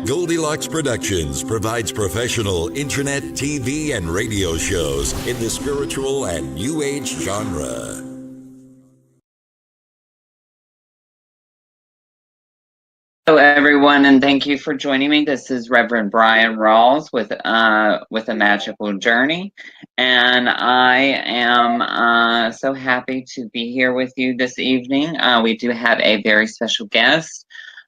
Goldylocks Productions provides professional internet, TV, and radio shows in the spiritual and New Age genre. Hello, everyone, and thank you for joining me. This is Reverend Bryan Rawls with a Magical Journey, and I am so happy to be here with you this evening. We do have a very special guest.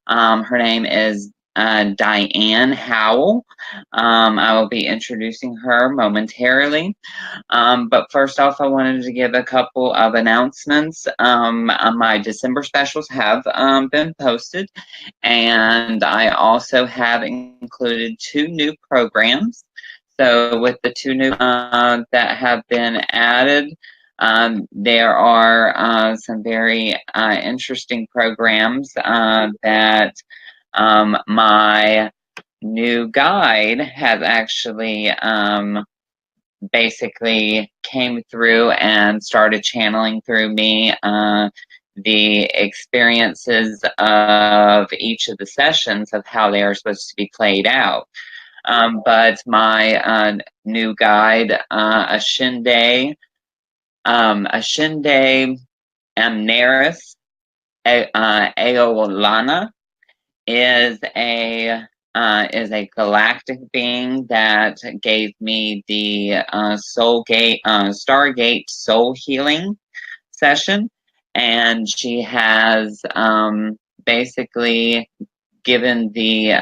Her name is Diane Howell. I will be introducing her momentarily. But first off, I wanted to give a couple of announcements. My December specials have been posted, and I also have included 2 new programs. So with the 2 new that have been added, there are some very interesting programs that my new guide has actually basically came through and started channeling through me the experiences of each of the sessions of how they are supposed to be played out. But my new guide, Ashinde Amneris Aolana, is a galactic being that gave me the Stargate Soul Healing session, and she has basically given the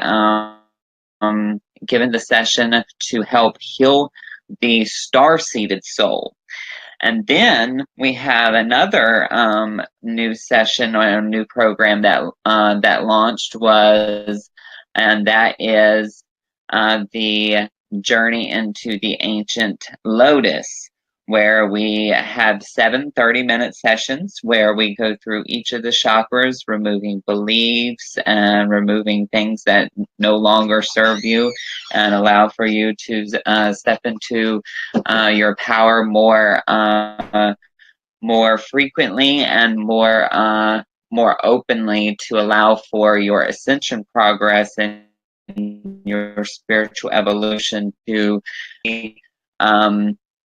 session to help heal the star-seeded soul. And then we have another new session or a new program that launched and that is the Journey into the Ancient Lotus, where we have 7 30-minute sessions where we go through each of the chakras, removing beliefs and removing things that no longer serve you, and allow for you to step into your power more frequently and more openly, to allow for your ascension progress and your spiritual evolution to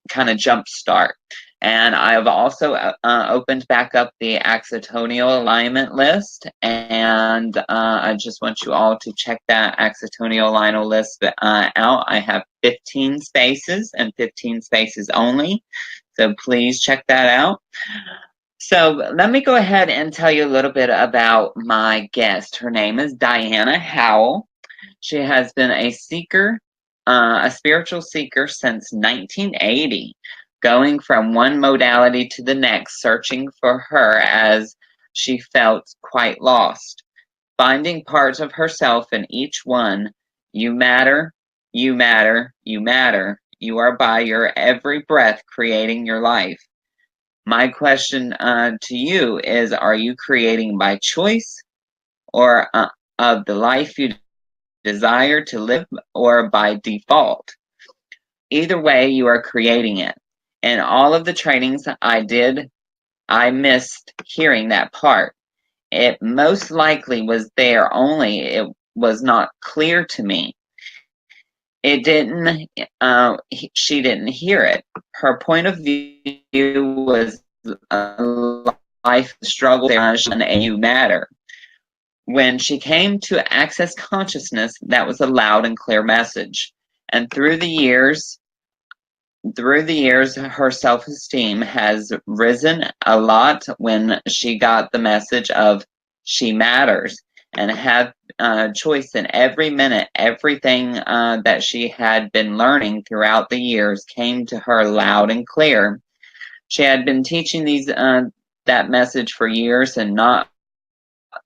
kind of jumpstart. And I have also opened back up the Accitonal alignment list, and I just want you all to check that Accitonal alignment list out. I have 15 spaces and 15 spaces only, so please check that out. So let me go ahead and tell you a little bit about my guest. Her name is Diana Howell. She has been a seeker, a spiritual seeker, since 1980, going from one modality to the next, searching for her as she felt quite lost, finding parts of herself in each one. You matter, you matter, you matter. You are by your every breath creating your life. My question to you is, are you creating by choice, or of the life you desire to live, or by default? Either way, you are creating it. And all of the trainings I did, I missed hearing that part. It most likely was there, only it was not clear to me. It didn't, she didn't hear it. Her point of view was life struggle and you matter. When she came to access consciousness, that was a loud and clear message. And through the years, her self-esteem has risen a lot when she got the message of she matters, and had choice in every minute. Everything that she had been learning throughout the years came to her loud and clear. She had been teaching that message for years, and not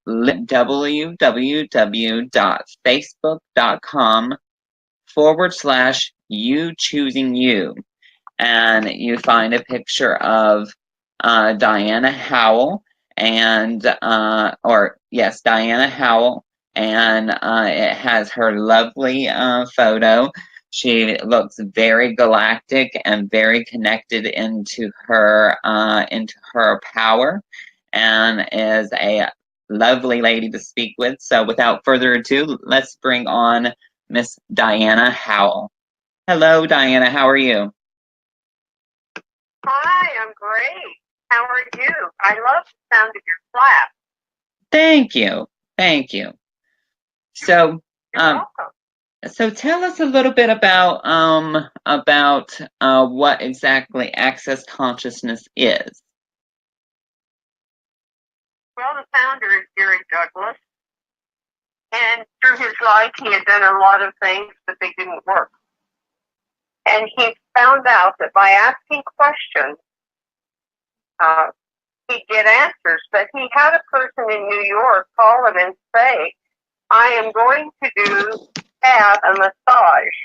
www.facebook.com/you choosing you, and you find a picture of Diana Howell, and Diana Howell, and it has her lovely photo. She looks very galactic and very connected into her power, and is a lovely lady to speak with. So without further ado, let's bring on Miss Diana Howell. Hello, Diana. How are you? Hi, I'm great. How are you? I love the sound of your clap. Thank you. Thank you. So, You're welcome. so tell us a little bit about what exactly access consciousness is. Well, the founder is Gary Douglas, and through his life, he had done a lot of things, but they didn't work. And he found out that by asking questions, he'd get answers. But he had a person in New York call him and say, I am going to have a massage,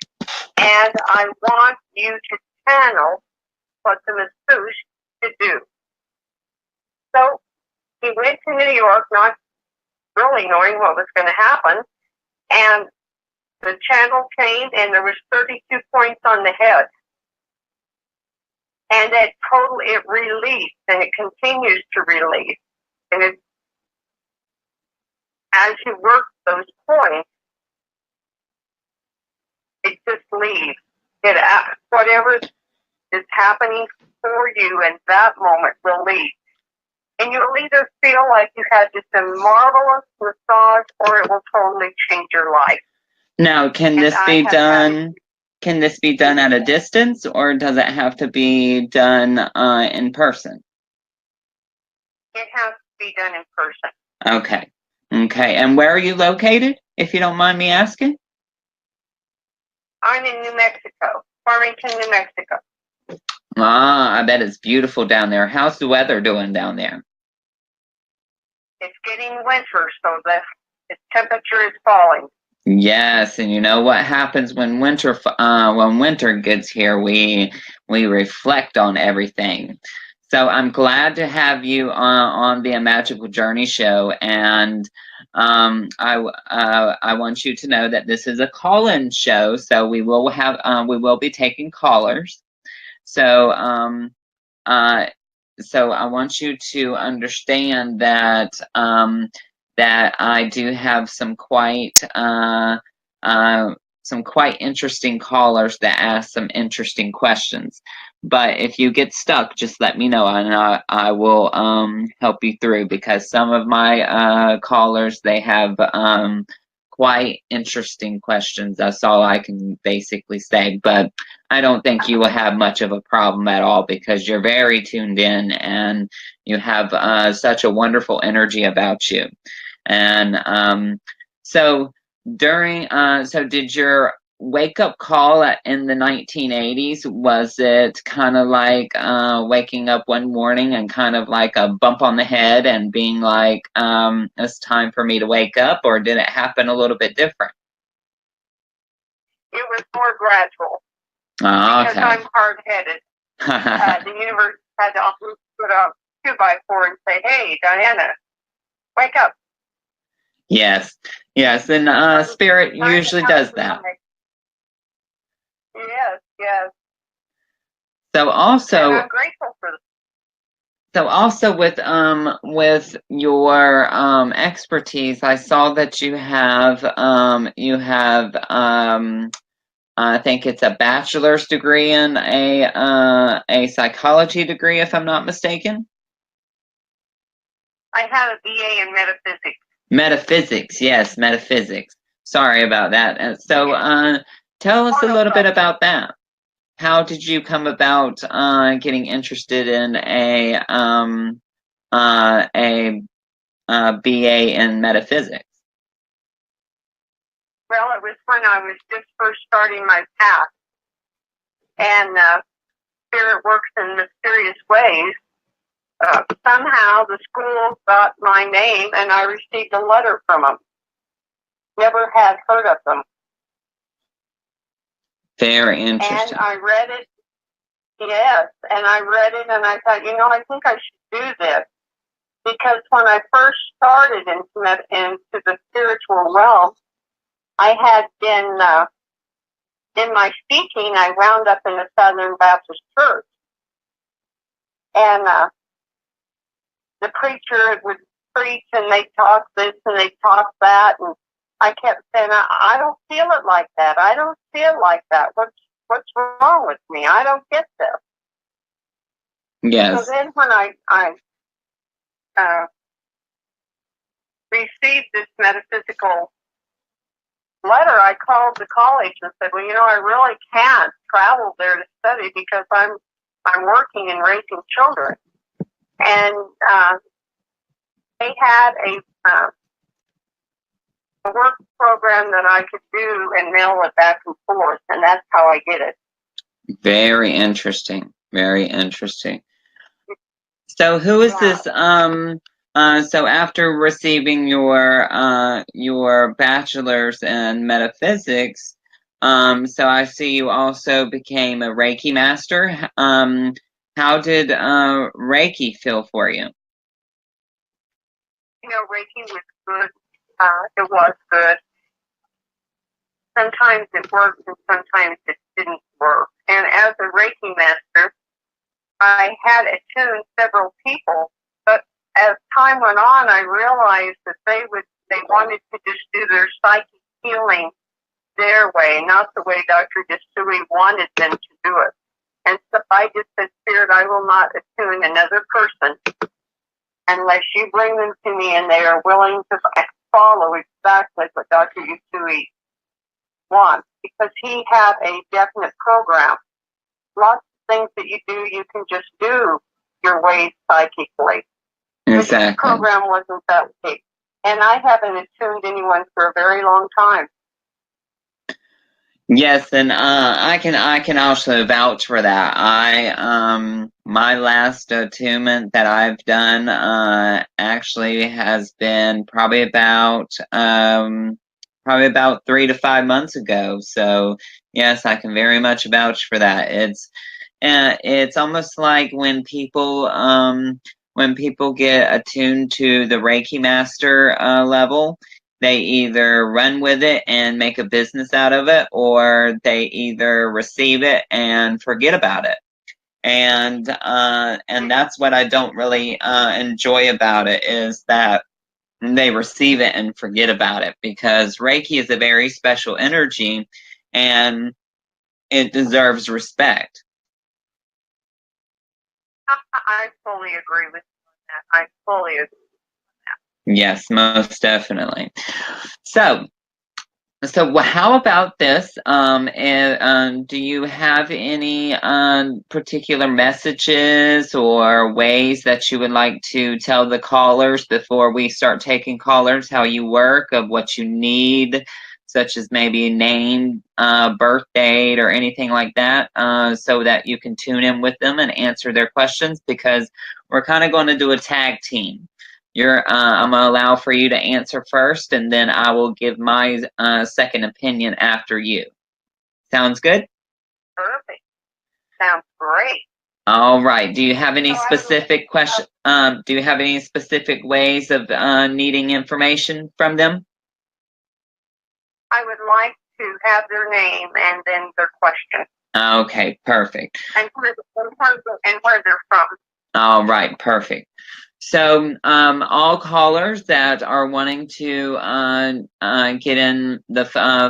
and I want you to channel what the masseuse should do. So he went to New York, not really knowing what was going to happen, and the channel changed, and there was 32 points on the head. And it released, and it continues to release. And as you work those points, it just leaves. Whatever is happening for you in that moment will leave. And you'll either feel like you had just a marvelous massage, or it will totally change your life. Now, can this be done? Can this be done at a distance, or does it have to be done in person? It has to be done in person. Okay. Okay. And where are you located, if you don't mind me asking? I'm in New Mexico, Farmington, New Mexico. Ah, I bet it's beautiful down there. How's the weather doing down there? It's getting winter, so the temperature is falling. Yes, and you know what happens when winter gets here, we reflect on everything. So I'm glad to have you on the Magical Journey show, and I want you to know that this is a call-in show, so we will be taking callers. So so I want you to understand that that I do have some quite interesting callers that ask some interesting questions. But if you get stuck, just let me know, and I will help you through, because some of my callers, they have quite interesting questions. That's all I can basically say. But I don't think you will have much of a problem at all, because you're very tuned in and you have such a wonderful energy about you. And so did your wake up call in the 1980s, was it kind of like waking up one morning and kind of like a bump on the head and being like, it's time for me to wake up, or did it happen a little bit different? It was more gradual. Oh, because okay. I'm hard-headed. The universe had to put a 2x4 and say, hey, Diana, wake up. Yes, yes, and Spirit usually does that. Yes, yes. So also, and I'm grateful for this. So also with your expertise, I saw that you have I think it's a bachelor's degree and a psychology degree, if I'm not mistaken. I have a BA in metaphysics. Metaphysics, yes, metaphysics. Sorry about that. And so tell us a little bit about that. How did you come about getting interested in a BA in metaphysics? Well, it was when I was just first starting my path, and Spirit works in mysterious ways. Somehow the school got my name, and I received a letter from them. Never had heard of them. Very interesting. And I read it. Yes, and I read it, and I thought, I think I should do this. Because when I first started into the spiritual realm, I had been, in my speaking, I wound up in a Southern Baptist church. And the preacher would preach and they talk this and they talk that, and I kept saying, I don't feel it like that. I don't feel like that. What's wrong with me? I don't get this. Yes. So then when I received this metaphysical letter, I called the college and said, well, I really can't travel there to study because I'm working and raising children. And they had a work program that I could do and mail it back and forth, and that's how I did it. Very interesting. Very interesting. So who is this? So after receiving your bachelor's in metaphysics, so I see you also became a Reiki master. How did Reiki feel for you? Reiki was good. It was good. Sometimes it worked and sometimes it didn't work. And as a Reiki master, I had attuned several people, but as time went on, I realized that they wanted to just do their psychic healing their way, not the way Dr. Gypsy wanted them to do it. And so I just said, Spirit, I will not attune another person unless you bring them to me and they are willing to follow exactly what Dr. Gypsy wants, because he had a definite program. Lots of things that you do, you can just do your ways psychically. Exactly. The program wasn't that way. And I haven't attuned anyone for a very long time. Yes, and I can also vouch for that. My last attunement that I've done actually has been probably about 3 to 5 months ago. So yes, I can very much vouch for that. It's almost like when people get attuned to the Reiki master level, they either run with it and make a business out of it, or they either receive it and forget about it. And that's what I don't really enjoy about it, is that they receive it and forget about it, because Reiki is a very special energy and it deserves respect. I fully agree with you on that. I fully agree. Yes, most definitely. So how about this? Do you have any particular messages or ways that you would like to tell the callers before we start taking callers, how you work, of what you need, such as maybe name, birth date, or anything like that, so that you can tune in with them and answer their questions? Because we're kind of going to do a tag team. I'm gonna allow for you to answer first, and then I will give my second opinion after you. Sounds good? Perfect. Sounds great. All right. Do you have any specific question? Do you have any specific ways of needing information from them? I would like to have their name and then their question. Okay, perfect. And where they're from. All right, perfect. So, all callers that are wanting to get in the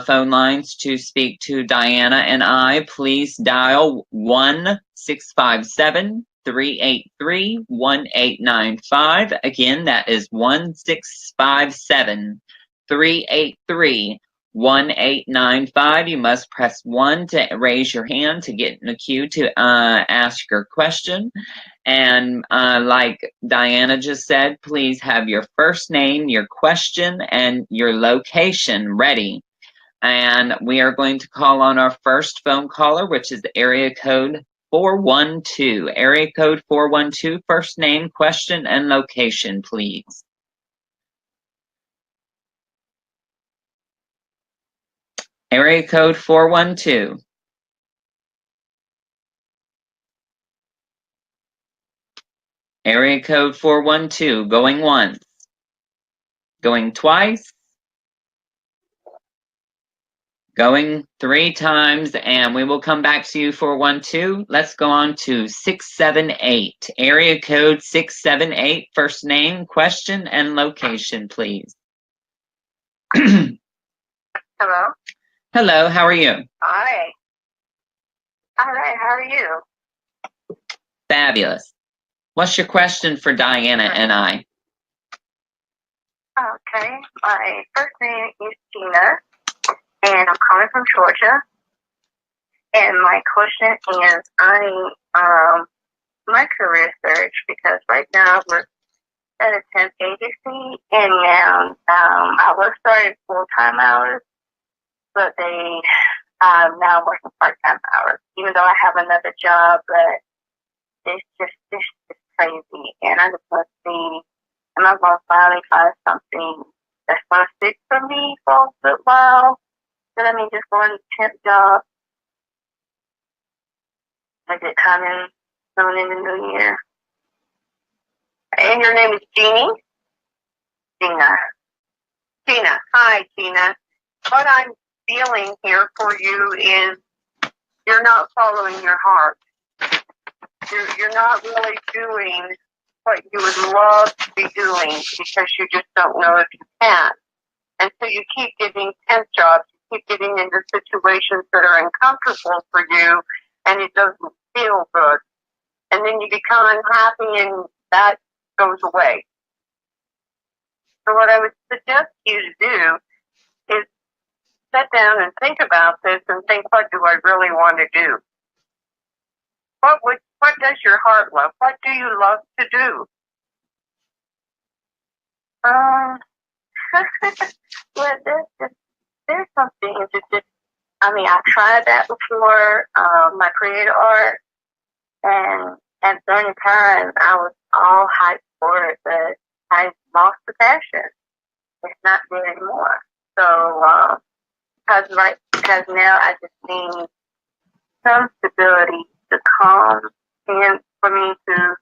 phone lines to speak to Diana and I, please dial 1-657-383-1895. Again, that is 1-657-383-1895. You must press 1 to raise your hand to get in the queue to ask your question. And like Diana just said, please have your first name, your question, and your location ready. And we are going to call on our first phone caller, which is area code 412. Area code 412, first name, question, and location, please. Area code 412. Area code 412, going once, going twice. Going 3 times, and we will come back to you for 1, 2. Let's go on to 678. Area code 678. First name, question, and location, please. Hello? Hello, how are you? Hi. All right, how are you? Fabulous. What's your question for Diana and I? Okay, my first name is Gina, and I'm calling from Georgia. And my question is, my career search, because right now we're at a temp agency, and I was starting full-time hours, but I'm now working part-time hours, even though I have another job, but it's just crazy. And I just want to see, am I going to finally find something that's going to stick for me for a good while? But I mean, just going to temp job. Is it coming soon in the new year? And your name is Jeannie? Gina. Gina. Hi, Gina. What I'm feeling here for you is you're not following your heart. You're not really doing what you would love to be doing because you just don't know if you can. And so you keep getting temp jobs, you keep getting into situations that are uncomfortable for you, and it doesn't feel good. And then you become unhappy, and that goes away. So what I would suggest you to do is sit down and think about this and think, what do I really want to do? What does your heart love? What do you love to do? Well, there's something. I've tried that before. My creative art, and at certain times I was all hyped for it, but I lost the passion. It's not there anymore. So, because now I just need some stability to come in for me to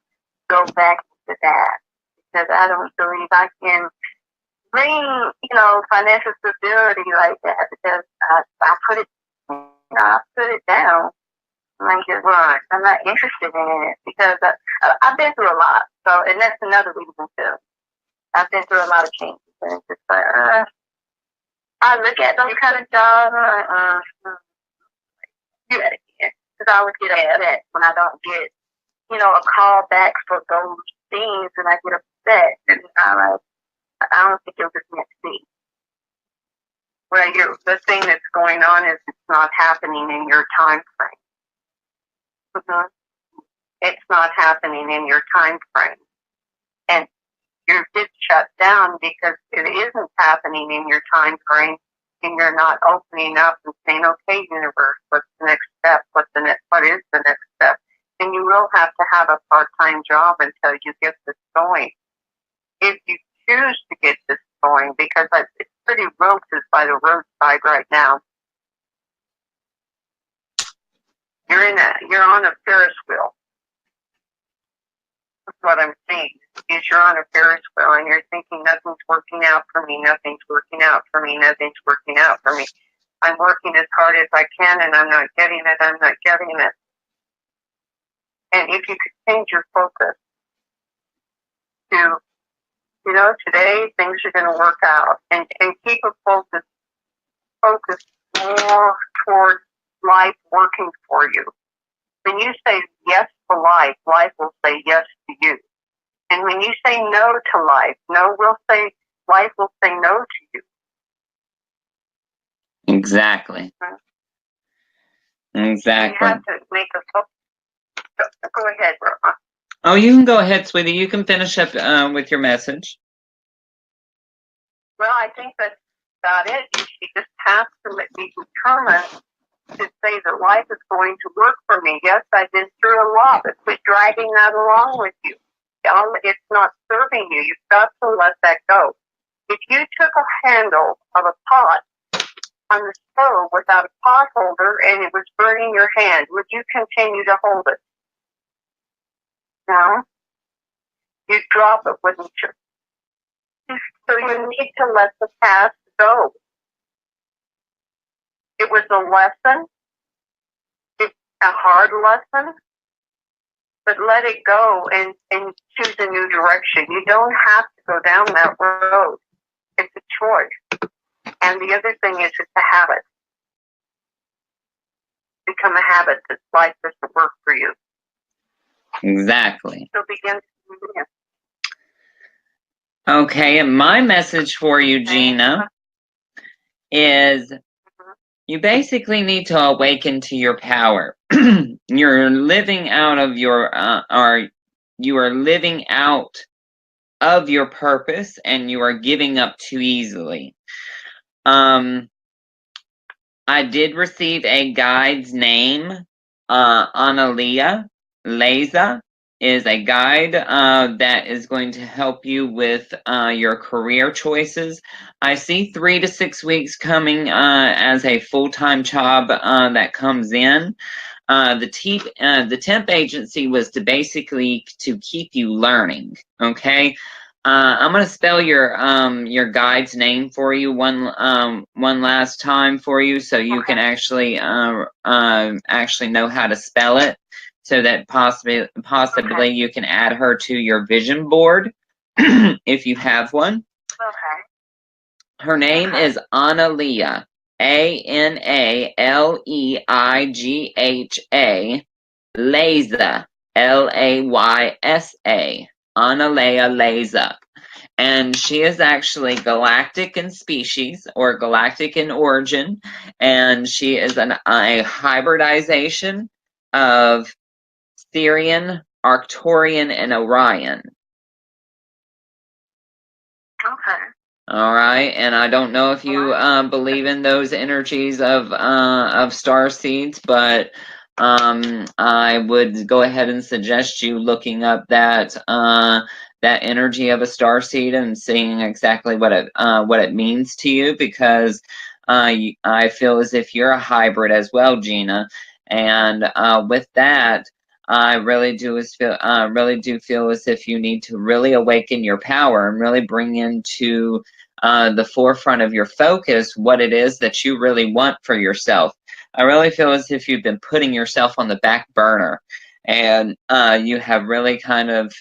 go back to that, because I don't believe I can bring, financial stability like that, because I put it down. I'm not interested in it, because I've been through a lot. So, and that's another reason too. I've been through a lot of changes, and it's just like, I look at those kind of jobs, do that again, because I always get upset when I don't get, a call back for those things, and I get upset, and I don't think it was meant to be. Well, the thing that's going on is it's not happening in your time frame. Mm-hmm. It's not happening in your time frame. And you're just shut down because it isn't happening in your time frame, and you're not opening up and saying, okay, universe, what's the next step? What is the next step? And you will have to have a part-time job until you get this going. If you choose to get this going, because it's pretty roses by the roadside right now. You're on a Ferris wheel. That's what I'm saying. Is you're on a Ferris wheel, and you're thinking, nothing's working out for me, nothing's working out for me, nothing's working out for me. I'm working as hard as I can, and I'm not getting it. And if you could change your focus to, today things are going to work out, and keep a focus more towards life working for you. When you say yes to life, life will say yes to you. And when you say no to life, life will say no to you. Exactly. Exactly. You have to make a focus. Go ahead, Roma. Oh, you can go ahead, sweetie. You can finish up with your message. Well, I think that's about it. You just have to be determined to say that life is going to work for me. Yes, I've been through a lot, but quit dragging that along with you. It's not serving you. You've got to let that go. If you took a handle of a pot on the stove without a pot holder and it was burning your hand, would you continue to hold it? No. You'd drop it, wouldn't you? So you need to let the past go. It was a lesson. It's a hard lesson. But let it go and choose a new direction. You don't have to go down that road. It's a choice. And the other thing is it's a habit. Become a habit that life doesn't work for you. Exactly. So begin. Okay, and my message for you, Gina, is you basically need to awaken to your power. You're living out of your, you are living out of your purpose, and you are giving up too easily. I did receive a guide's name. Analia Leza is a guide that is going to help you with your career choices. I see 3 to 6 weeks coming as a full-time job that comes in. The temp agency was to basically to keep you learning. Okay. I'm gonna spell your guide's name for you one last time for you, so you can actually actually know how to spell it, so that possibly you can add her to your vision board if you have one. Okay. Her name is Analia, Analeigha, Laysa, Laysa. Analea Leza. And she is actually galactic in species, or galactic in origin, and she is a hybridization of Sirian, Arcturian, and Orion. Okay. All right, and I don't know if you believe in those energies of star seeds, but I would go ahead and suggest you looking up that that energy of a star seed and seeing exactly what it means to you, because I feel as if you're a hybrid as well, Gina, and with that. I really do feel as if you need to really awaken your power and really bring into the forefront of your focus what it is that you really want for yourself. I really feel as if you've been putting yourself on the back burner, and you have really kind of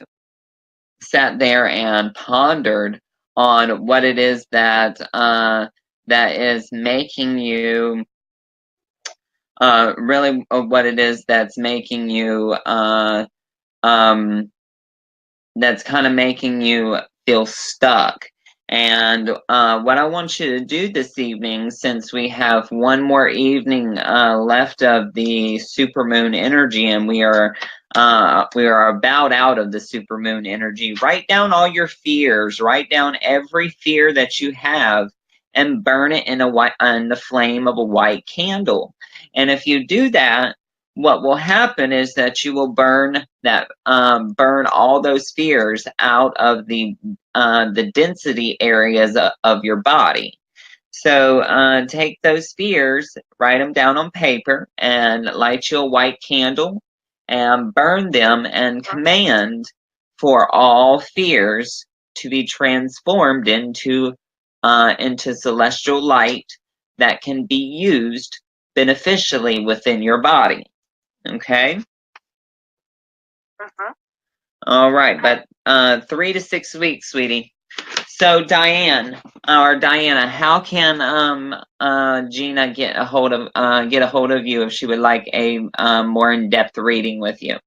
sat there and pondered on what it is that that is making you really what it is that's making you that's kind of making you feel stuck. And what I want you to do this evening, since we have one more evening left of the supermoon energy, and we are about out of the supermoon energy, write down all your fears. Write down every fear that you have, and burn it in the flame of a white candle. And if you do that, what will happen is that you will burn all those fears out of the density areas of your body. So take those fears, write them down on paper, and light you a white candle and burn them, and command for all fears to be transformed into celestial light that can be used beneficially within your body. Okay. All right, but 3 to 6 weeks, sweetie. So Diana, how can Gina get a hold of you if she would like a more in-depth reading with you?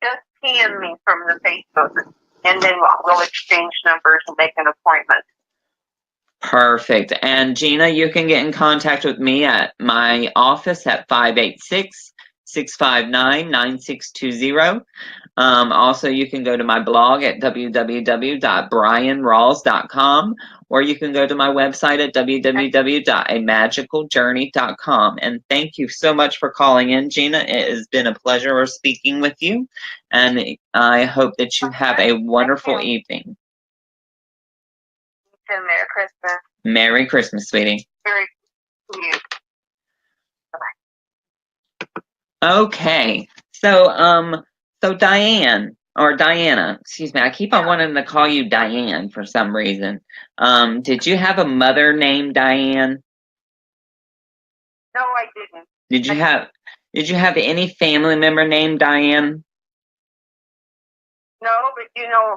Just PM me from the Facebook, and then we'll exchange numbers and make an appointment. Perfect. And Gina, you can get in contact with me at my office at 586-659-9620. Also, you can go to my blog at www.bryanrawls.com, or you can go to my website at www.amagicaljourney.com. And thank you so much for calling in, Gina. It has been a pleasure speaking with you, and I hope that you have a wonderful evening. Merry Christmas. Merry Christmas, sweetie. Merry Christmas. Bye-bye. Okay, so Diane, or Diana, excuse me. I keep on wanting to call you Diane for some reason. Did you have a mother named Diane? No, I didn't. Did you have any family member named Diane? No,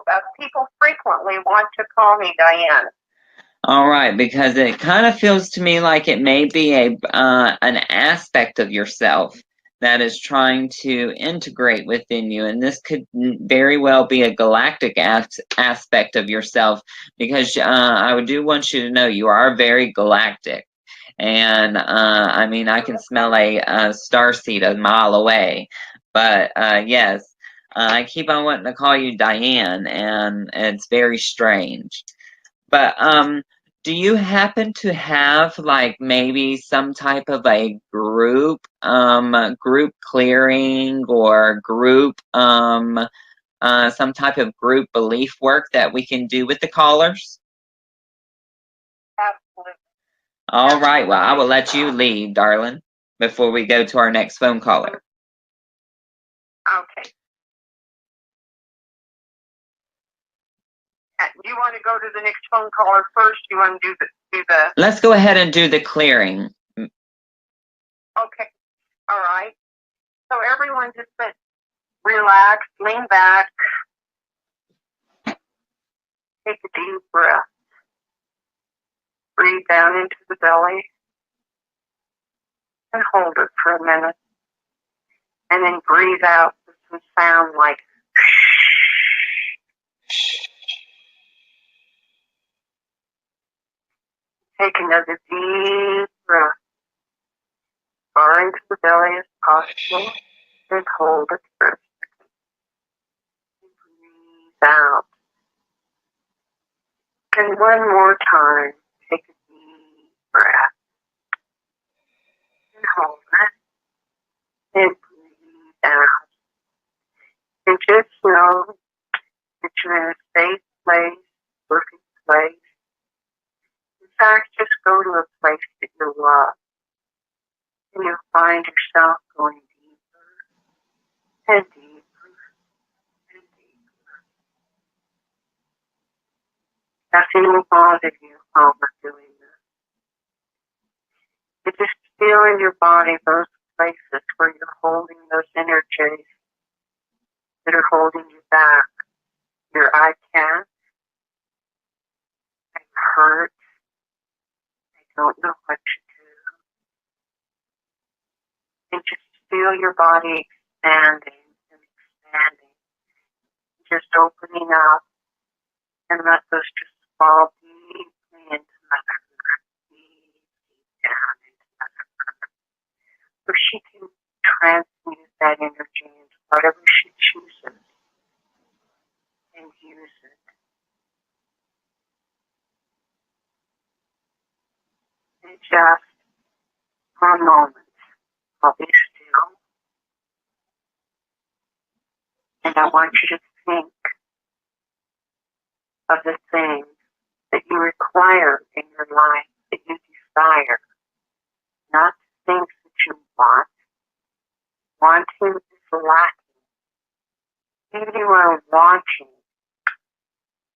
but people frequently want to call me Diane. All right, because it kind of feels to me like it may be an aspect of yourself that is trying to integrate within you, and this could very well be a galactic aspect of yourself, because I do want you to know you are very galactic. And I mean, I can smell a starseed a mile away, but yes, I keep on wanting to call you Diane, and it's very strange. But do you happen to have like maybe some type of a group clearing or group some type of group belief work that we can do with the callers? Absolutely. All right, well, I will let you lead, darling, before we go to our next phone caller. Okay. Do you want to go to the next phone caller first? Do you want to do the? Let's go ahead and do the clearing. Okay. All right. So everyone just relax, lean back, take a deep breath, breathe down into the belly, and hold it for a minute, and then breathe out with some sound like. Take another deep breath, far into the belly as possible, and hold it for a second. Breathe out. And one more time, take a deep breath, and hold it, and breathe out. And just know that you're in a safe place, working place. In fact, just go to a place that you love, and you'll find yourself going deeper and deeper and deeper. Nothing will bother you while we're doing this. You just feel in your body those places where you're holding those energies that are holding you back. Your I can't, I'm hurt, I don't know what to do. And just feel your body expanding and expanding, just opening up, and let those just fall deeply into Mother Earth, deep down into Mother Earth, where she can transmute that energy into whatever she chooses and use it. And just for a moment, I'll be still, and I want you to think of the things that you require in your life, that you desire, not the things that you want. Wanting is lacking. If you are wanting,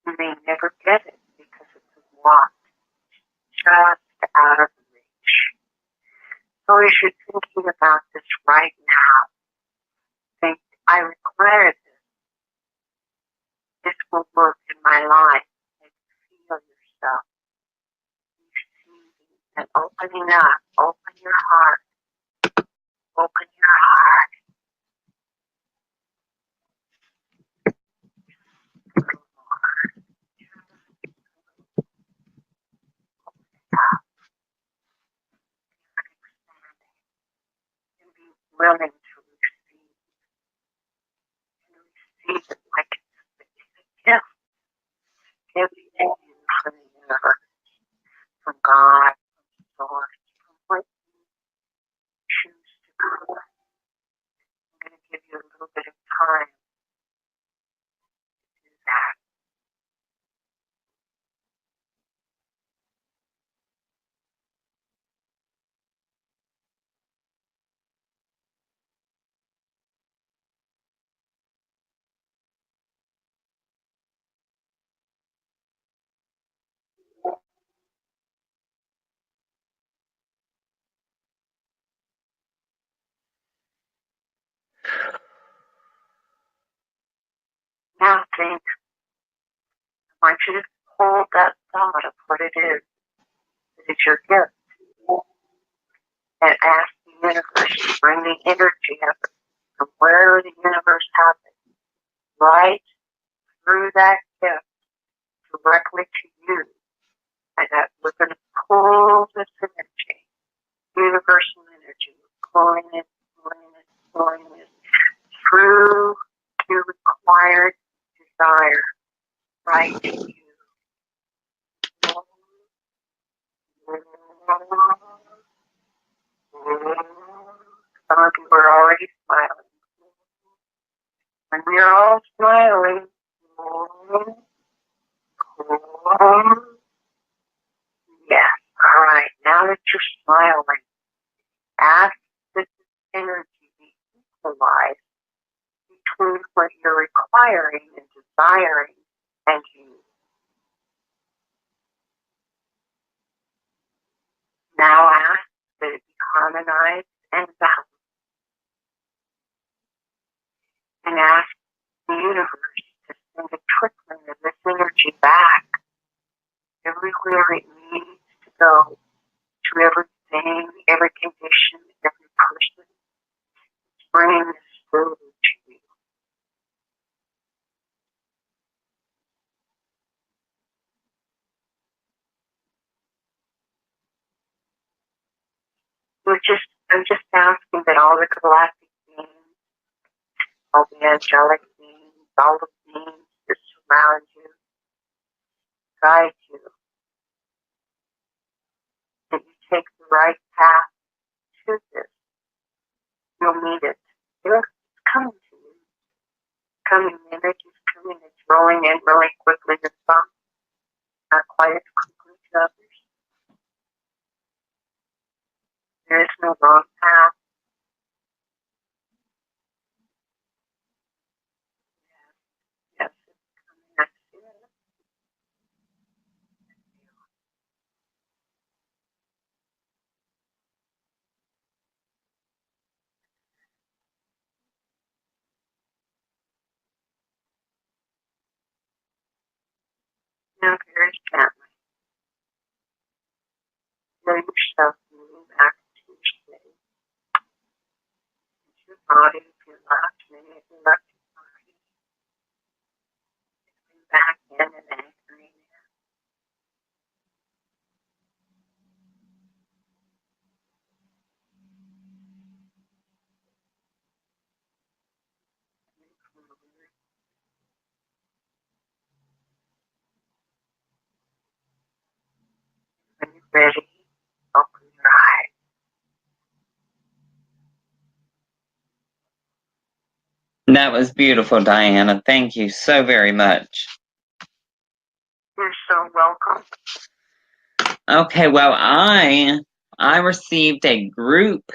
you may never get it because it's a want, just out of reach. So as you're thinking about this right now, think, I require this. This will work in my life. And feel yourself receiving and opening up. Open your heart. Open your heart. And be willing to receive. And receive it like it's a gift. Everything from the universe, from God, from Source, from what you choose to do. I'm going to give you a little bit of time to do that. Now think, I want you to hold that thought of what it is that is your gift, and ask the universe to bring the energy of it from wherever the universe has it, right through that gift directly to you. And that we're going to pull this energy, universal energy, pulling it through your required desire, right to you. Some of you are already smiling. And we're all smiling. Yes. All right. Now that you're smiling, ask that this energy be equalized between what you're requiring and desiring and you. Now ask that it be harmonized and balanced. And ask the universe to send a trickling of this energy back everywhere it needs to go, to everything, every condition, every person. It's bringing this food to you. I'm just asking that all the galactic beings, all the angelic beings, all the beings that surround you, guide you, that you take the right path to this. You'll meet it. It's coming to you. It's coming, the energy's coming, it's rolling in really quickly to some, not quite as quickly to others. There is no wrong path. Yes, it's coming. I see it. Now very gently, let yourself move back to your space, into your body, if you're left, maybe if you're left your body, back in and anchoring in. When you're ready, open your eyes. That was beautiful, Diana. Thank you so very much. You're so welcome. Okay, well, I received a group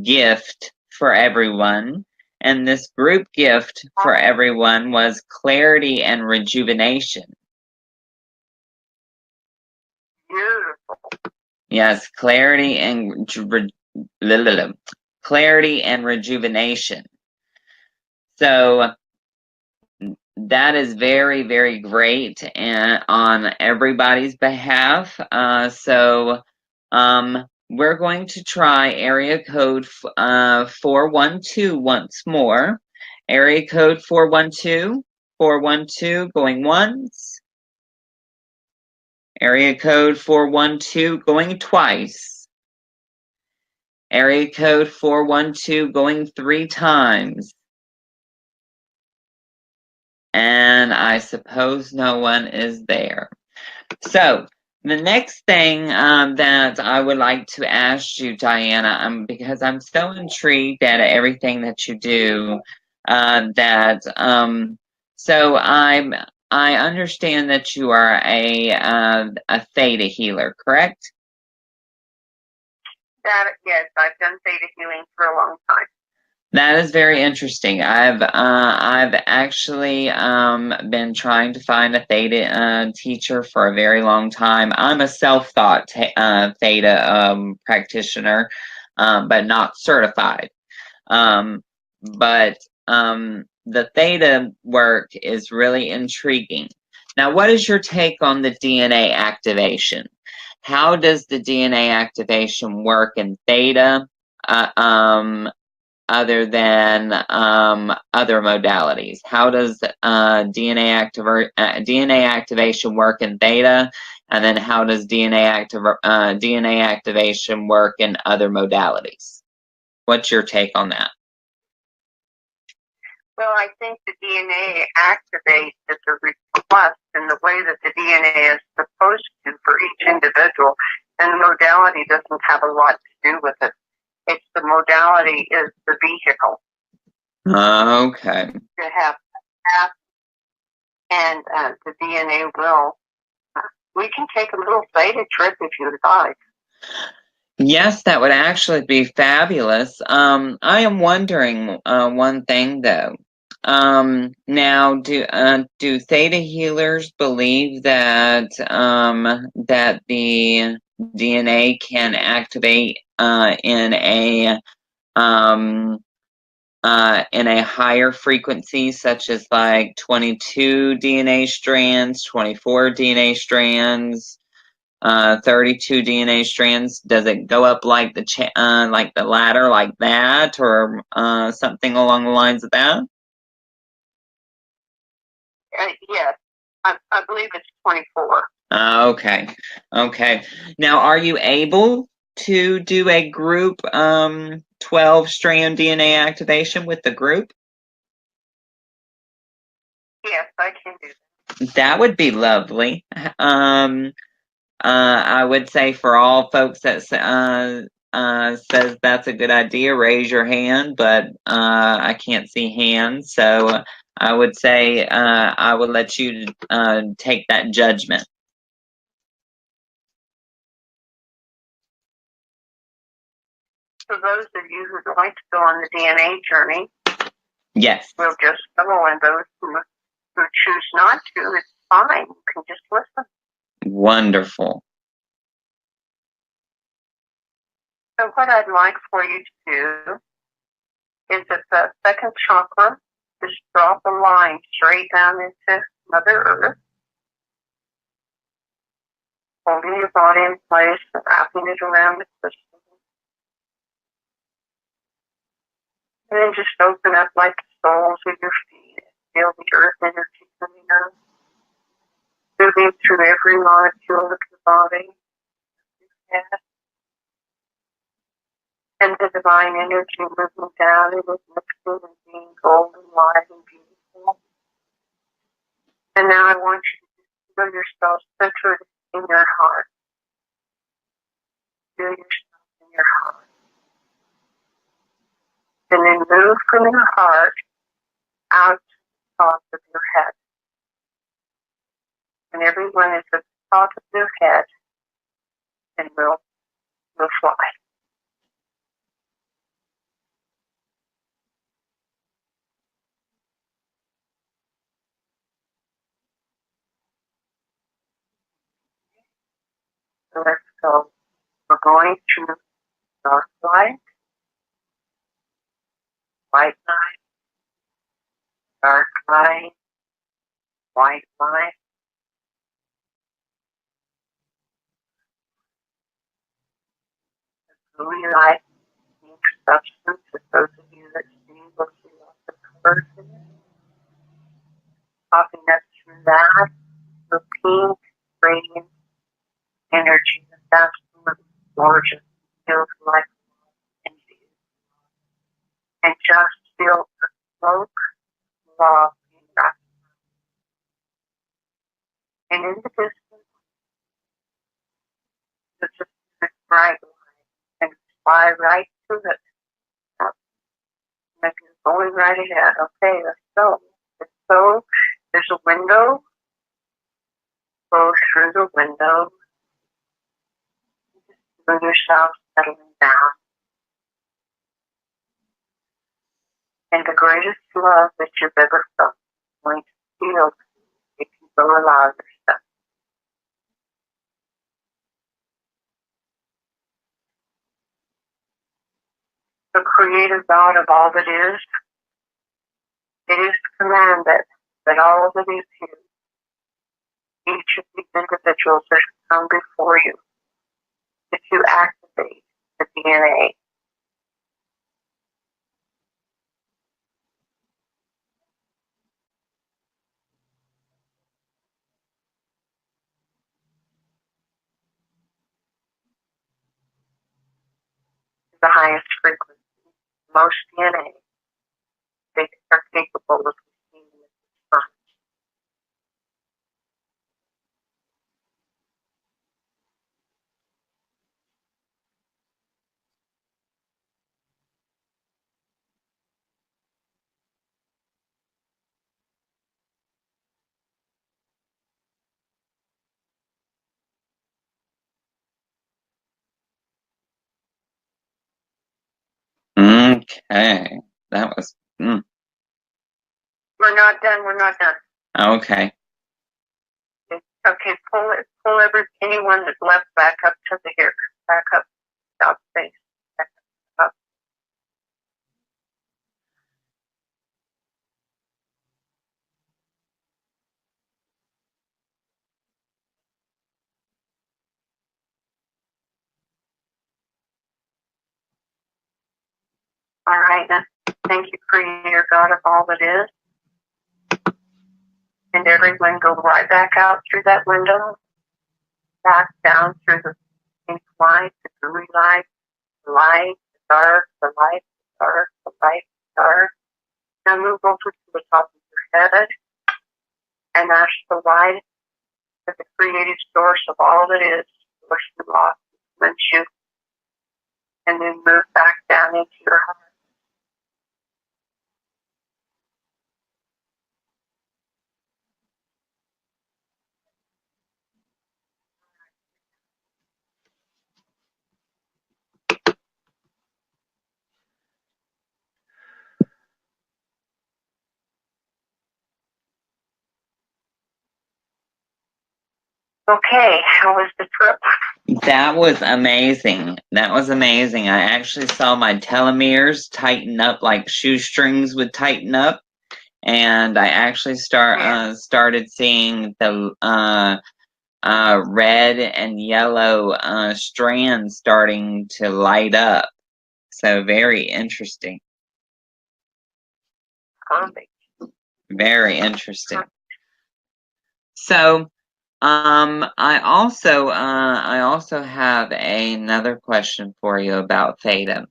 gift for everyone, and this group gift for everyone was clarity and rejuvenation. Beautiful. Yes, clarity and rejuvenation. So that is very, very great and on everybody's behalf. We're going to try area code 412 once more. Area code 412, 412 going once. Area code 412 going twice. Area code 412 going 3 times. And I suppose no one is there. So the next thing that I would like to ask you, Diana, because I'm so intrigued at everything that you do, so I understand that you are a theta healer, correct? Yes, I've done theta healing for a long time. That is very interesting. I've actually been trying to find a theta teacher for a very long time. I'm a self-taught theta practitioner, but not certified. the theta work is really intriguing. Now, what is your take on the DNA activation? How does the DNA activation work in theta, other than other modalities? How does DNA activation work in theta, and then how does DNA activation work in other modalities? What's your take on that? Well, I think the DNA activates at the request in the way that the DNA is supposed to for each individual, and the modality doesn't have a lot to do with it. It's the modality is the vehicle. Okay. To have and the DNA will. We can take a little theta trip if you'd like. Yes, that would actually be fabulous. I am wondering one thing though. Now, do theta healers believe that that the DNA can activate in a higher frequency, such as like 22 DNA strands, 24 DNA strands, 32 DNA strands? Does it go up like like the ladder, like that, or something along the lines of that? Yes, I believe it's 24. Okay, okay. Now, are you able to do a group 12-strand DNA activation with the group? Yes, I can do that. That would be lovely. I would say for all folks that says that's a good idea, raise your hand, but I can't see hands, so I would say I would let you take that judgment. For those of you who would like to go on the DNA journey, Yes. we'll just go, and those who choose not to, it's fine. You can just listen. Wonderful. So what I'd like for you to do is at the second chakra, just drop a line straight down into Mother Earth, holding your body in place and wrapping it around the crystal. And then just open up like the soles of your feet. Feel the earth energy coming up, moving through every molecule of your body. And the divine energy moving down, it is mixing and being golden, light, and beautiful. And now I want you to feel yourself centered in your heart. Feel yourself in your heart. And then move from your heart out to the top of your head. And everyone is at the top of their head, and we'll fly. So let's go. We're going to dark light, white light, dark light, white light. Gooey light, pink substance. For those of you that see, will see lots of colors in it. Popping up through that, the pink, radiant energy that's absolutely gorgeous. Feels like love and beauty. And just feel the smoke, love being wrapped. And in the distance, it's just a bright light, and fly right to it. Like it's going right ahead. Okay, let's go. So there's a window. Go through the window. Feel yourself settling down. And the greatest love that you've ever felt is going to feel if you go allow yourself. The creator God of all that is, It is commanded that all that is here, each of these individuals that come before you, that you activate the DNA. The highest frequency. Most DNA, they are capable of receiving this response. Okay. That was. We're not done. We're not done. Okay. Okay, pull anyone that's left back up to the here. Back up. Stop space. Back up. All right. Now, thank you, Creator God of all that is. And everyone go right back out through that window, back down through the pink light, the green light, the light, the dark, the light, the dark, the light, the dark. Now move over to the top of your head and ask the light that the creative source of all that is, push you off, cleanse you, and then move back down into your heart. Okay, how was the trip? That was amazing. That was amazing. I actually saw my telomeres tighten up like shoestrings would tighten up, and I actually started seeing the red and yellow strands starting to light up. So very interesting. Perfect. Very interesting. So, I also have another question for you about theta.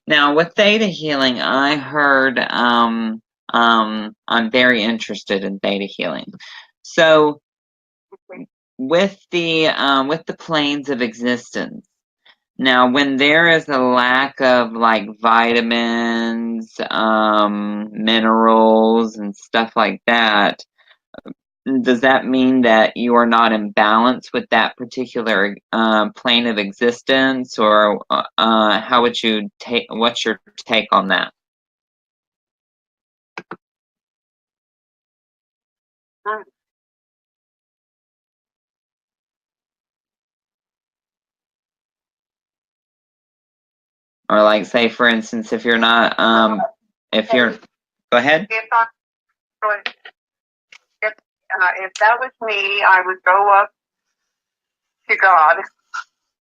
Now, with theta healing, I heard I'm very interested in theta healing. So, with the planes of existence. Now, when there is a lack of like vitamins, minerals, and stuff like that, does that mean that you are not in balance with that particular plane of existence, or how would you take? What's your take on that? Or like, say, for instance, if you're not, go ahead. If that was me, I would go up to God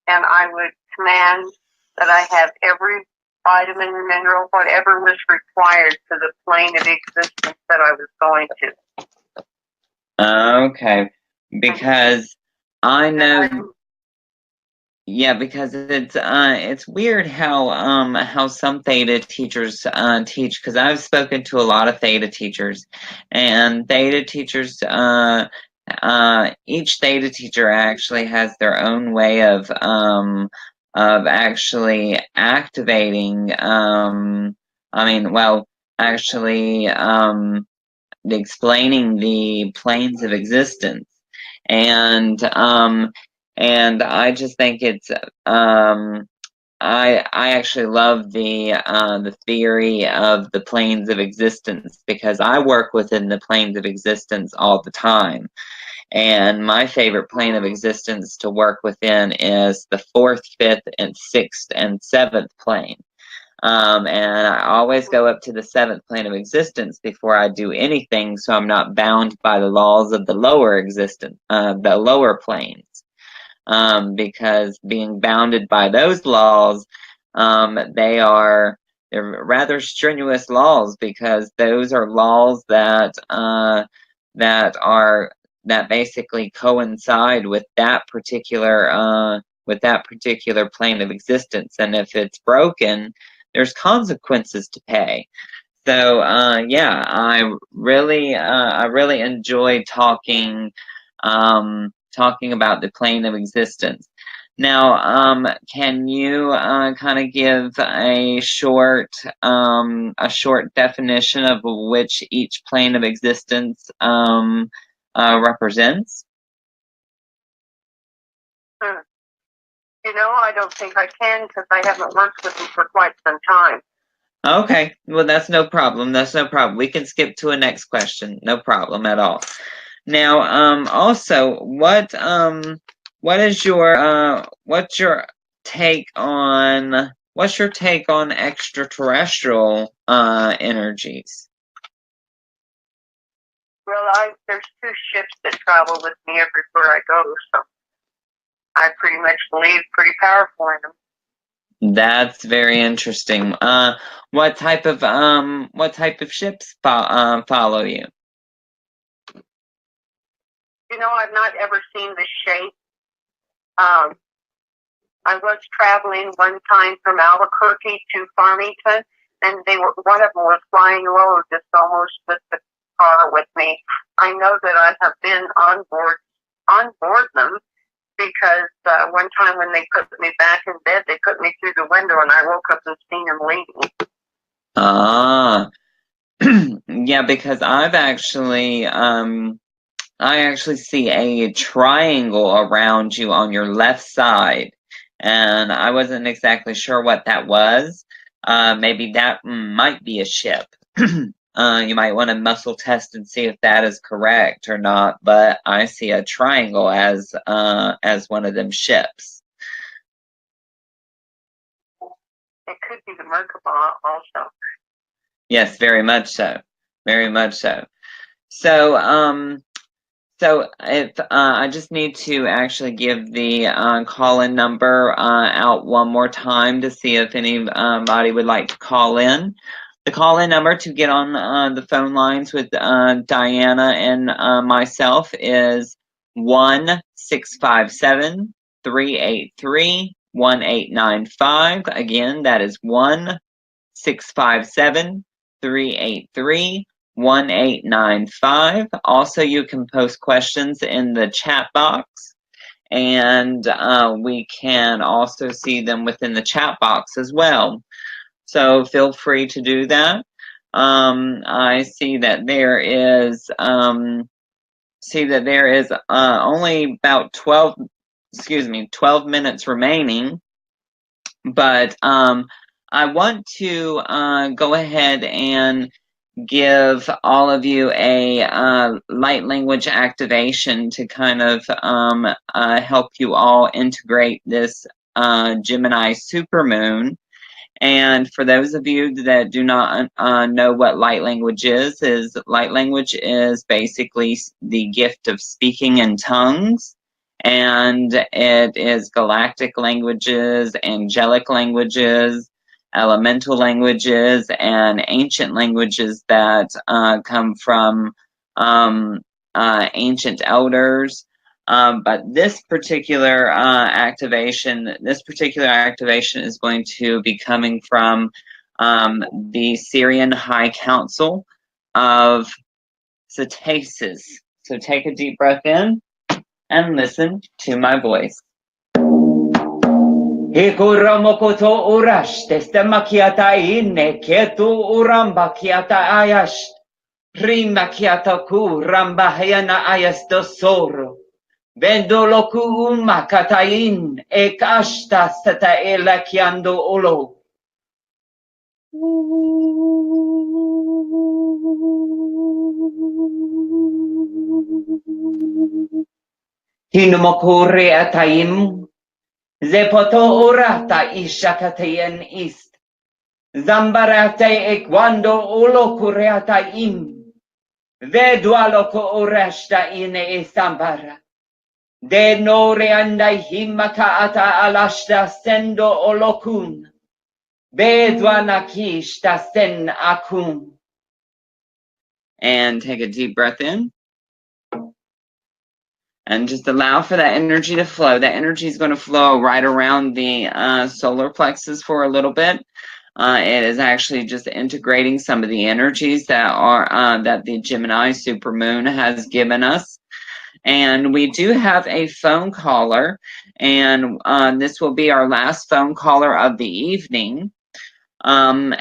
and I would command that I have every vitamin, mineral, whatever was required for the plane of existence that I was going to. Okay, because I know. Yeah, because it's weird how some theta teachers teach, because I've spoken to a lot of theta teachers, and theta teachers each theta teacher actually has their own way of actually activating actually explaining the planes of existence, and I just think it's I actually love the theory of the planes of existence, because I work within the planes of existence all the time, and my favorite plane of existence to work within is the 4th, 5th, and 6th and 7th plane. And I always go up to the 7th plane of existence before I do anything, so I'm not bound by the laws of the lower existence, the lower planes. Because being bounded by those laws, they're rather strenuous laws, because those are laws that basically coincide with that particular plane of existence, and if it's broken, there's consequences to pay. So yeah, I really enjoy talking about the plane of existence. Now, can you kind of give a short definition of which each plane of existence represents? I don't think I can, because I haven't worked with them for quite some time. Okay, well, that's no problem. That's no problem. We can skip to a next question. No problem at all. Now, also, what's your take on extraterrestrial energies? Well, there's 2 ships that travel with me everywhere I go, so I pretty much believe pretty powerful in them. That's very interesting. What type of ships follow you? I've not ever seen the shape. I was traveling one time from Albuquerque to Farmington, and one of them was flying low, just almost with the car with me. I know that I have been on board them, because one time when they put me back in bed, they put me through the window, and I woke up and seen them leaving. Ah, yeah, because I actually see a triangle around you on your left side, and I wasn't exactly sure what that was. Maybe that might be a ship. You might want to muscle test and see if that is correct or not, but I see a triangle as one of them ships. It could be the Merkabah also. Yes, very much so. Very much so. So, so if I just need to actually give the call-in number out one more time to see if anybody would like to call in. The call-in number to get on the phone lines with Diana and myself is 1-657-383-1895. Again, that is 1-657-383-1895. Also, you can post questions in the chat box, and we can also see them within the chat box as well. So feel free to do that. I see that there is only about 12 minutes remaining, but I want to go ahead and give all of you a light language activation to kind of help you all integrate this Gemini supermoon. And for those of you that do not know what light language is light language is basically the gift of speaking in tongues. And it is galactic languages, angelic languages, elemental languages, and ancient languages that come from ancient elders. But this particular activation is going to be coming from the Syrian High Council of Cetaceans. So take a deep breath in and listen to my voice. Hikuramokoto urash testamakiata ine ketu uramba kiata ayash rimba kiata ku ramba hayana ayas dosoro. Vendoloku umakatain ekashta sata elakiando olo. Hinumokure ataim zepoto orata ishakatayen ist. Zambarate e quando ulo curiata in. Vedualo ko oresta in e sambara. De no reanda himaka ata alashta sendo olokun. Bedwanakishta sen akun. And take a deep breath in. And just allow for that energy to flow. That energy is going to flow right around the solar plexus for a little bit. It is actually just integrating some of the energies that are that the Gemini supermoon has given us. And we do have a phone caller, and this will be our last phone caller of the evening. The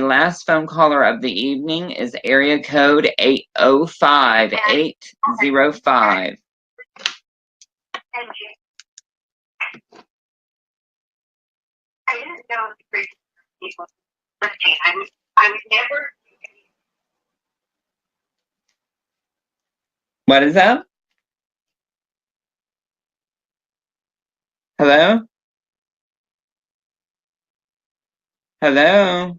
last phone caller of the evening is area code 805-805. I didn't know the people. I was never. What is that? Hello? Hello?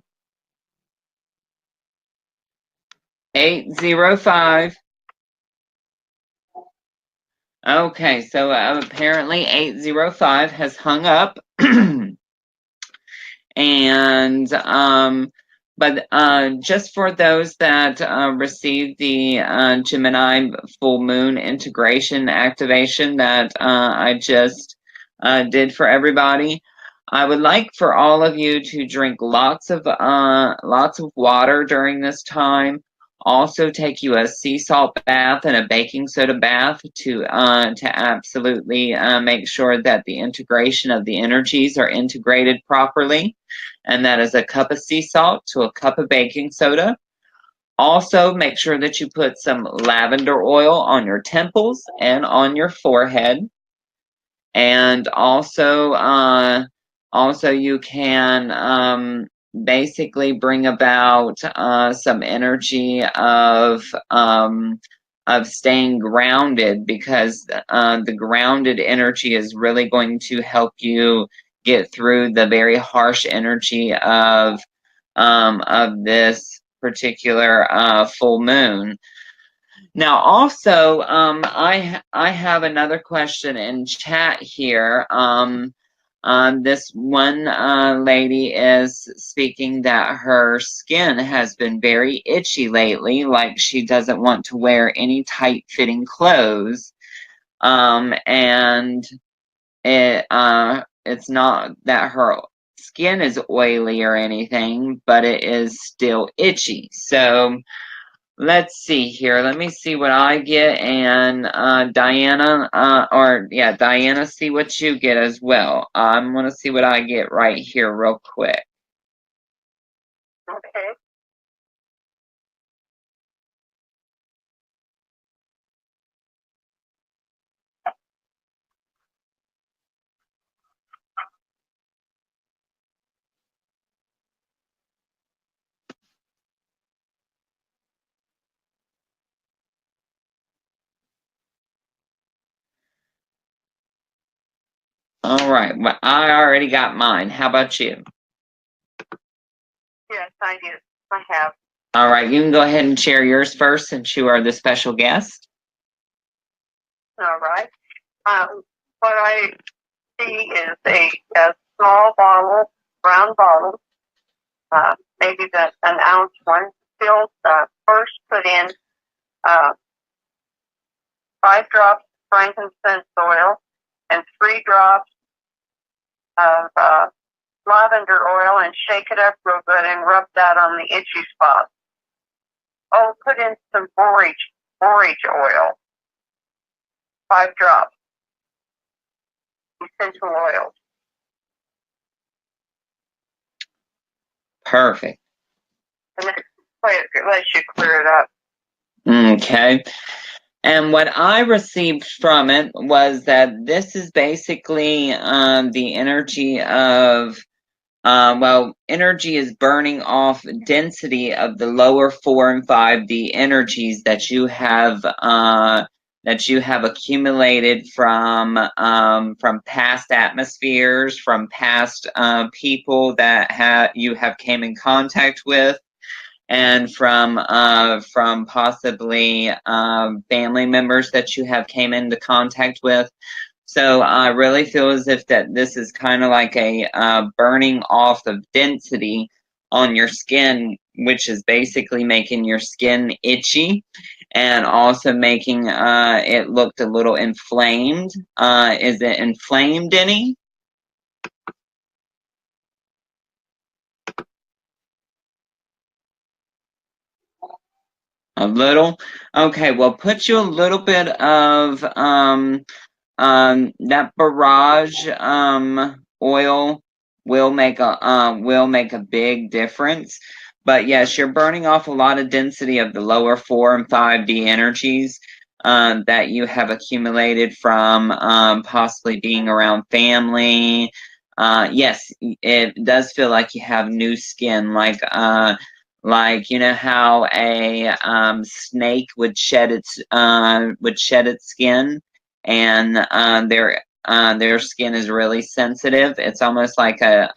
805. Okay, so apparently 805 has hung up. And but just for those that received the Gemini full moon integration activation that I just did for everybody, I would like for all of you to drink lots of water during this time. Also, take you a sea salt bath and a baking soda bath to absolutely make sure that the integration of the energies are integrated properly. And that is a cup of sea salt to a cup of baking soda. Also, make sure that you put some lavender oil on your temples and on your forehead. And also you can basically bring about some energy of staying grounded, because the grounded energy is really going to help you get through the very harsh energy of this particular full moon. Now, also, I have another question in chat here. This one lady is speaking that her skin has been very itchy lately, like she doesn't want to wear any tight-fitting clothes. And it's not that her skin is oily or anything, but it is still itchy. So let's see here. Let me see what I get, and Diana, Diana, see what you get as well. I'm gonna see what I get right here real quick. Okay. All right, well, I already got mine. How about you? Yes, I do. I have. All right, you can go ahead and share yours first, since you are the special guest. All right. What I see is a small bottle, brown bottle, maybe an ounce one, filled. First, put in 5 drops of frankincense oil and 3 drops of lavender oil, and shake it up real good and rub that on the itchy spot. Oh, put in some borage oil, 5 drops, essential oils. Perfect. And then it lets you clear it up. Okay. And what I received from it was that this is basically the energy of, energy is burning off density of the lower 4 and 5D energies that you have that you have accumulated from past atmospheres, from past people that you have came in contact with, and from possibly family members that you have came into contact with. So I really feel as if that this is kind of like a burning off of density on your skin, which is basically making your skin itchy and also making it looked a little inflamed. Is it inflamed any? A little? Okay, well, put you a little bit of that barrage oil will make a big difference. But yes, you're burning off a lot of density of the lower 4 and 5D energies that you have accumulated from possibly being around family. Yes, it does feel like you have new skin, like you know how a snake would shed its skin, and their skin is really sensitive. It's almost like a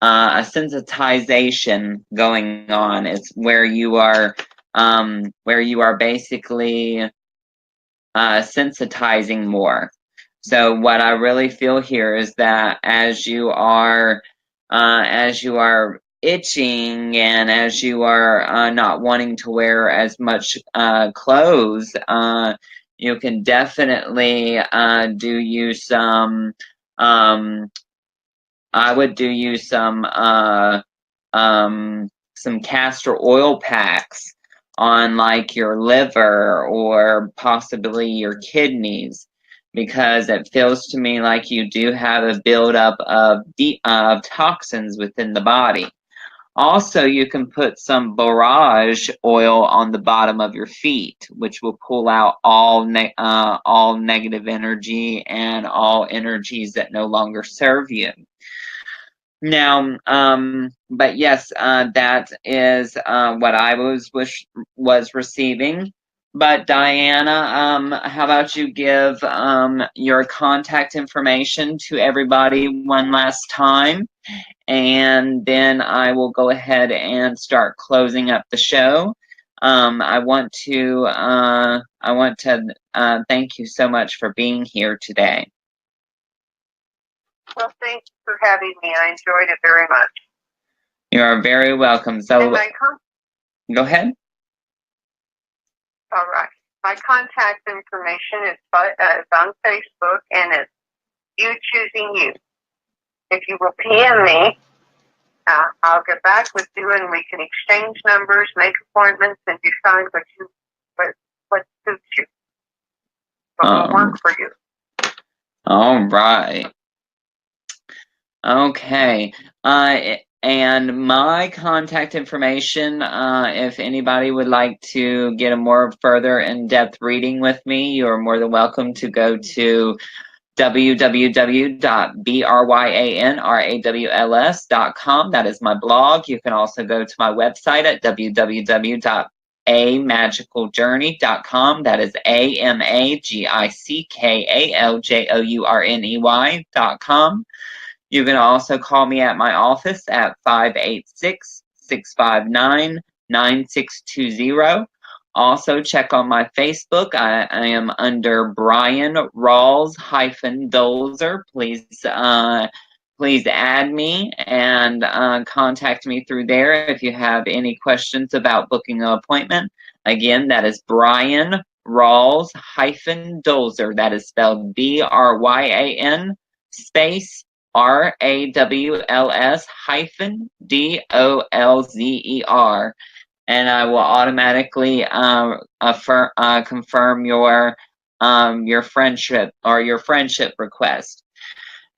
sensitization going on. It's where you are basically sensitizing more. So what I really feel here is that as you are itching, and as you are not wanting to wear as much clothes, you can definitely do you some I would do you some castor oil packs on like your liver or possibly your kidneys, because it feels to me like you do have a buildup of toxins within the body. Also, you can put some borage oil on the bottom of your feet, which will pull out all negative energy and all energies that no longer serve you. Now, but yes, that is what I was receiving. But Diana, how about you give your contact information to everybody one last time, and then I will go ahead and start closing up the show. I want to thank you so much for being here today. Well, thanks for having me. I enjoyed it very much. You are very welcome. So, go ahead. All right. My contact information is on Facebook, and it's You Choosing You. If you will PM me, I'll get back with you, and we can exchange numbers, make appointments, and decide what suits you, what will work for you. All right. Okay. And my contact information, if anybody would like to get a more further in-depth reading with me, you're more than welcome to go to www.bryanrawls.com. That is my blog. You can also go to my website at www.amagicaljourney.com. That is AMAGICKALJOURNEY.com. You can also call me at my office at 586-659-9620. Also, check on my Facebook. I am under Bryan Rawls-Dolzer. Please add me and contact me through there if you have any questions about booking an appointment. Again, that is Bryan Rawls-Dolzer. That is spelled BRYAN space RAWLS-DOLZER. And I will automatically confirm your friendship or your friendship request.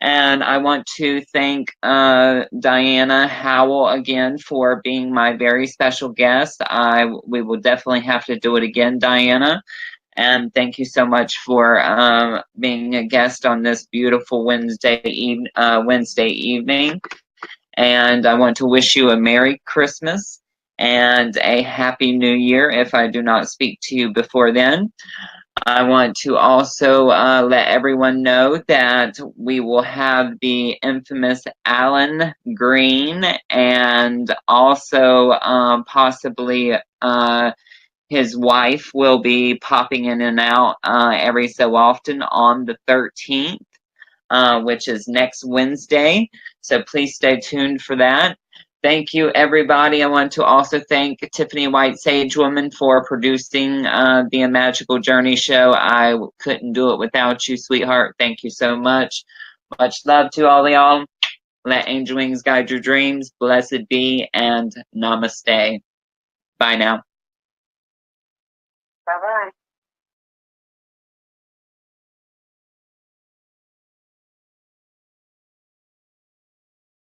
And I want to thank Diana Howell again for being my very special guest. We will definitely have to do it again, Diana. And thank you so much for being a guest on this beautiful Wednesday evening. And I want to wish you a Merry Christmas and a happy new year if I do not speak to you before then. I want to also let everyone know that we will have the infamous Alan Green, and also possibly his wife will be popping in and out every so often on the 13th, which is next Wednesday. So please stay tuned for that. Thank you, everybody. I want to also thank Tiffany White Sage Woman for producing the Magical Journey show. I couldn't do it without you, sweetheart. Thank you so much. Much love to all y'all. Let angel wings guide your dreams. Blessed be, and namaste. Bye now. Bye-bye.